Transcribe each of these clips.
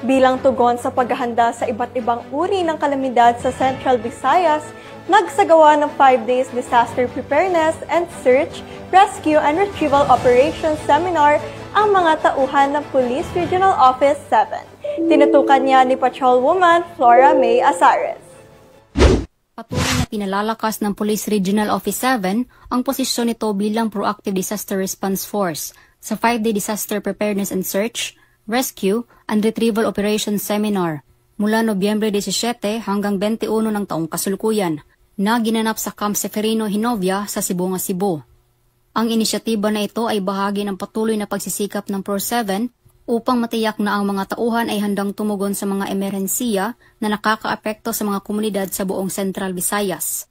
Bilang tugon sa paghahanda sa iba't ibang uri ng kalamidad sa Central Visayas, nagsagawa ng 5 days Disaster Preparedness and Search, Rescue and Retrieval Operations Seminar ang mga tauhan ng Police Regional Office 7. Tinutukan niya ni Patrolwoman Flora May Azares. Patuloy na pinalalakas ng Police Regional Office 7 ang posisyon nito bilang Proactive Disaster Response Force sa 5-day Disaster Preparedness and Search, Rescue and Retrieval Operations Seminar mula Nobyembre 17 hanggang 21 ng taong kasalukuyan na ginanap sa Camp Seferino, Hinovia sa Sibunga, Cebu. Ang inisyatiba na ito ay bahagi ng patuloy na pagsisikap ng PRO7 upang matiyak na ang mga tauhan ay handang tumugon sa mga emerhensiya na nakakaapekto sa mga komunidad sa buong Central Visayas.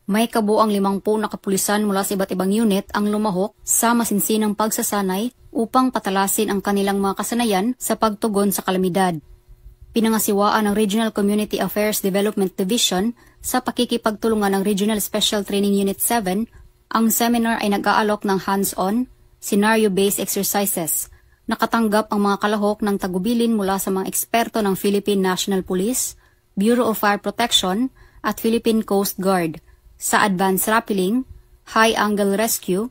May kabuang 50 na kapulisan mula sa iba't ibang unit ang lumahok sa masinsinang pagsasanay upang patalasin ang kanilang mga kasanayan sa pagtugon sa kalamidad. Pinangasiwaan ng Regional Community Affairs Development Division sa pakikipagtulungan ng Regional Special Training Unit 7, ang seminar ay nag-aalok ng hands-on, scenario-based exercises. Nakatanggap ang mga kalahok ng tagubilin mula sa mga eksperto ng Philippine National Police, Bureau of Fire Protection at Philippine Coast Guard sa advanced rappelling, high-angle rescue,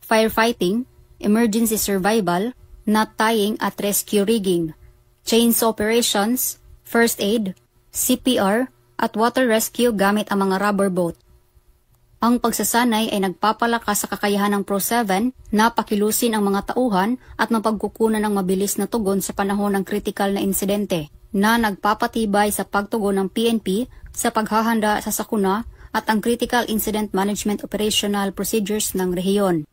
firefighting, emergency survival, knot tying at rescue rigging, chainsaw operations, first aid, CPR at water rescue gamit ang mga rubber boat. Ang pagsasanay ay nagpapalakas sa kakayahan ng PRO7 na pakilusin ang mga tauhan at mapagkukunan ng mabilis na tugon sa panahon ng kritikal na insidente na nagpapatibay sa pagtugon ng PNP sa paghahanda sa sakuna at ang Critical Incident Management Operational Procedures ng rehiyon.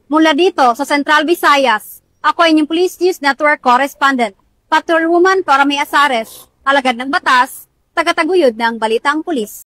Mula dito sa Central Visayas, ako ay inyong Police News Network Correspondent, Patrolwoman Flora May Azares, alagad ng batas, tagataguyod ng Balitang Pulis.